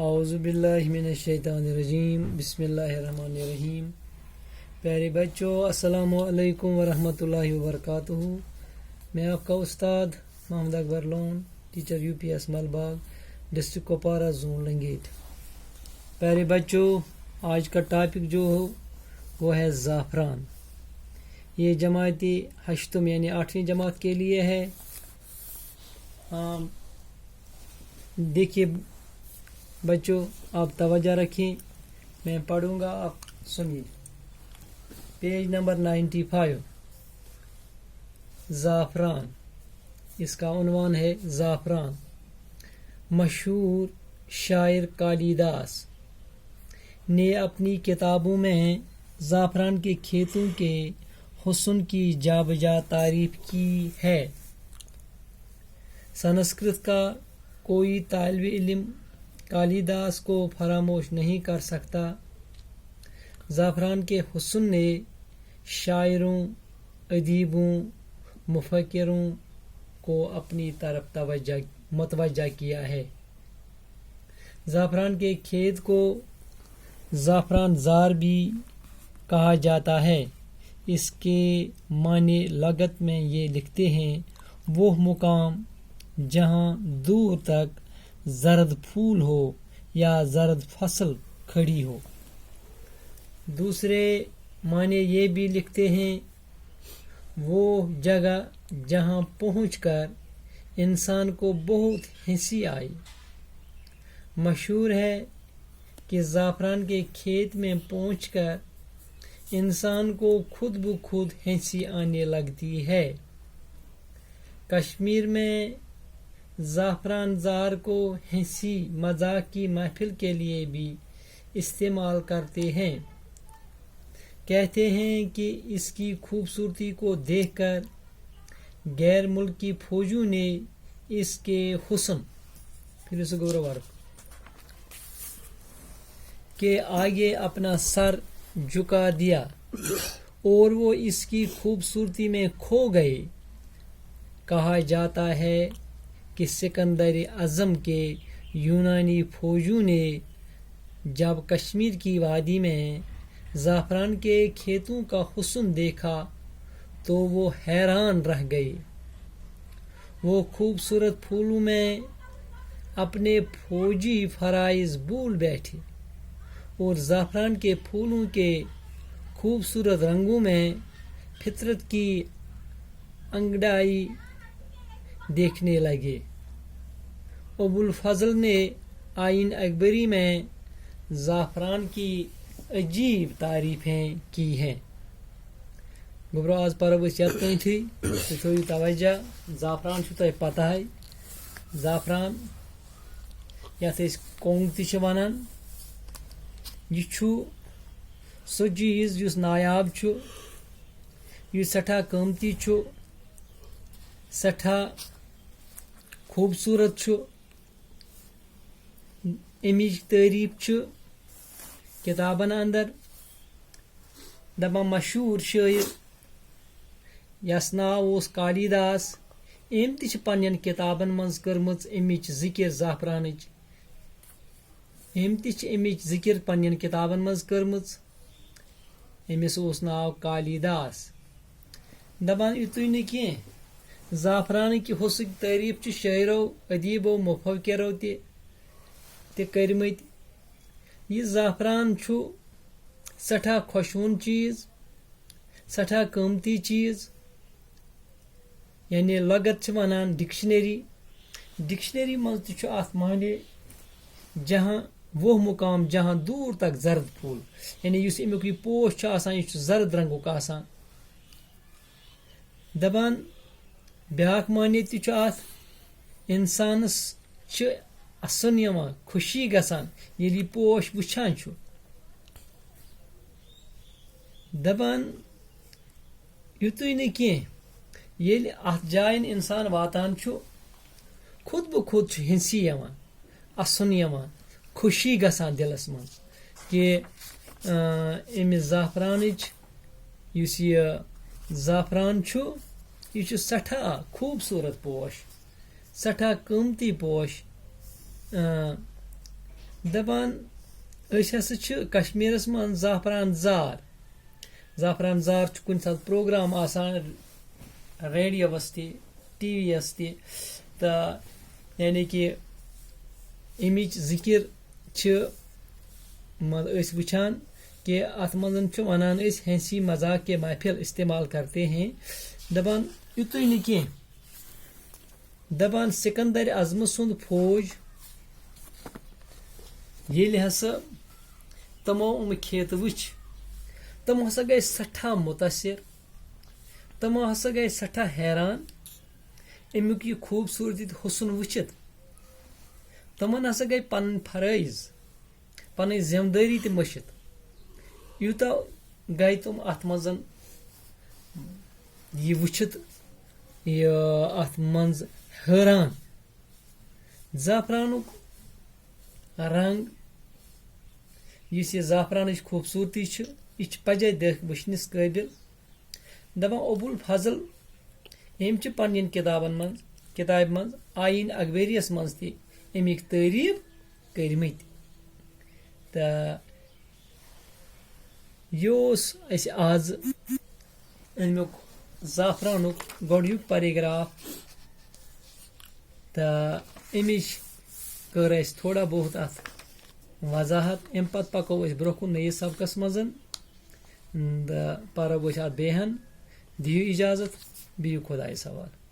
اعوذ باللہ من الشیطان الرجیم بسم اللہ الرحمن الرحیم. پیارے بچوں السلام علیکم ورحمۃ اللہ وبرکاتہ. میں آپ کا استاد Mohammad Akbar Lone, teacher UPS Malbagh, district Kupwara, zone Langate. پیارے بچوں آج کا ٹاپک جو ہو وہ ہے زعفران. یہ جماعتی ہشتم یعنی 8ویں جماعت کے لیے ہے. دیکھیے بچوں آپ توجہ رکھیں، میں پڑھوں گا آپ سنیے. پیج نمبر 95 زعفران، اس کا عنوان ہے زعفران. مشہور شاعر کالیداس نے اپنی کتابوں میں زعفران کے کھیتوں کے حسن کی جا بجا تعریف کی ہے. سنسکرت کا کوئی طالب علم کالیداس کو فراموش نہیں کر سکتا. زعفران کے حسن نے شاعروں، ادیبوں، مفکروں کو اپنی طرف متوجہ کیا ہے. زعفران کے کھیت کو زعفران زار بھی کہا جاتا ہے. اس کے معنی لغت میں یہ لکھتے ہیں: وہ مقام جہاں دور تک زرد پھول ہو یا زرد فصل کھڑی ہو. دوسرے معنی یہ بھی لکھتے ہیں: وہ جگہ جہاں پہنچ کر انسان کو بہت ہنسی آئی. مشہور ہے کہ زعفران کے کھیت میں پہنچ کر انسان کو خود بخود ہنسی آنے لگتی ہے. کشمیر میں زعفران زار کو ہنسی مذاق کی محفل کے لیے بھی استعمال کرتے ہیں. کہتے ہیں کہ اس کی خوبصورتی کو دیکھ کر غیر ملکی فوجیوں نے اس کے حسن کے آگے اپنا سر جھکا دیا اور وہ اس کی خوبصورتی میں کھو گئے. کہا جاتا ہے کہ سکندر اعظم کے یونانی فوجیوں نے جب کشمیر کی وادی میں زعفران کے کھیتوں کا حسن دیکھا تو وہ حیران رہ گئے. وہ خوبصورت پھولوں میں اپنے فوجی فرائض بھول بیٹھے اور زعفران کے پھولوں کے خوبصورت رنگوں میں فطرت کی انگڑائی دیکھنے لگے. ابو الفضل نے آئین اکبری میں زعفران کی عجیب تعریفیں کی ہیں. گوبرو آز پرو یت کنتھی تھی تھو توجہ. زعفران چھو تۄہہِ پتہ ہے. زعفران یتھ أسۍ کۄنٛگ تہِ چھِ ونان، یہِ چھُ سُہ چیٖز یُس نایاب چھُ، یُس سٮ۪ٹھاہ قۭمتی چھُ، سٮ۪ٹھاہ خوبصوٗرت چھُ. امِچ تعریف چھُ کتابن اندر. دپان مشہوٗر شٲعر یس ناو اوس کالیداس، أمۍ تہِ چھِ پننٮ۪ن کتابن منٛز کٔرمٕژ امِچ ذکر زعفرانٕچ. أمۍ تہِ چھِ امِچ ذکر پننٮ۪ن کتابن منٛز کٔرمٕژ. أمِس اوس ناو کالیداس. دپان یِتُے نہٕ کینٛہہ، زعفرانٕکۍ حسنٕکۍ تعریف چھِ شٲعرو، ادیٖبو، مفکرو تہِ کٔرمٕتۍ. یہِ زعفران چھُ سٮ۪ٹھاہ خۄشوُن چیٖز، سٮ۪ٹھاہ قۭمتی چیٖز. یعنی لغت چھِ ونان ڈکشنری منٛز تہِ چھُ اتھ معنی جہاں وہ مقام جہاں دور تک زرد پھول، یعنی یُس امیُک یہِ پوش چھُ آسان یہِ چھُ زرد رنگُک آسان. دپان بیاکھ معنی تہِ چھُ اتھ: انسانس چھِ اسُن یِوان، خوشی گژھان ییٚلہِ یہِ پوش وٕچھان چھُ. دپان یِتُے نہٕ کینٛہہ، ییٚلہِ اتھ جاین انسان واتان چھُ خود بخود چھُ ہنسی یِوان، اسُن یِوان، خوشی گژھان دلس منٛز کہ امہِ زعفرانٕچ یُس یہِ زعفران چھُ یہِ چھُ سٮ۪ٹھاہ خوبصوٗرت پوش، سٮ۪ٹھاہ قۭمتی پوش. دپان أسۍ ہسا چھِ کشمیٖرس منٛز زعفران زار چھُ کُنہِ ساتہٕ پروگرام آسان ریڈیوس تہِ ٹی وی یس تہِ تہٕ یعنی کہِ امِچ ذِکر چھِ أسۍ وٕچھان کہ اتھ منٛز چھُ ونان أسۍ ہنسی مذاق کے محفل استعمال کرتے ہیں دپان یُتُے نہٕ کینٛہہ دپان سکندر اعظمہٕ سُنٛد فوج ییٚلہِ ہسا تمو کھیتہٕ وٕچھ تم ہسا گٔے سٮ۪ٹھاہ مُتٲثر تمو ہسا گٔے سٮ۪ٹھاہ حیران امیُک یہِ خوٗبصوٗرتی تہٕ حُسن وٕچھِتھ تمن ہسا گٔے پنٕنۍ فرٲیض پنٕنۍ ذمہٕ دٲری تہِ مٔشِتھ یوٗتاہ گٔے تم اتھ منٛز یہِ وٕچھِتھ یہِ اتھ منٛز حٲران زعفرانُک رنگ یُس یہِ زعفرانٕچ خوٗبصوٗرتی چھِ یہِ چھِ پجے وٕچھنس قٲبل دپان ابوالفضل أمۍ چھِ پننٮ۪ن کتابہِ منٛز آیٖن اخبٲریس منٛز تہِ امیِکۍ تعریٖف کٔرمٕتۍ تہٕ یہِ اوس اسہِ آز امیُک زعفرانُک گۄڈنیُک پیراگراف تہٕ امِچ کٔر اسہِ تھوڑا بہت اتھ وضاحت امہِ پتہٕ پکو أسۍ برونٛہہ کُن نٔیِس سبقس منٛز تہٕ پرو أسۍ اتھ بیٚیہِ ہن دِیِو اجازت بِہِو خۄدایس حوالہٕ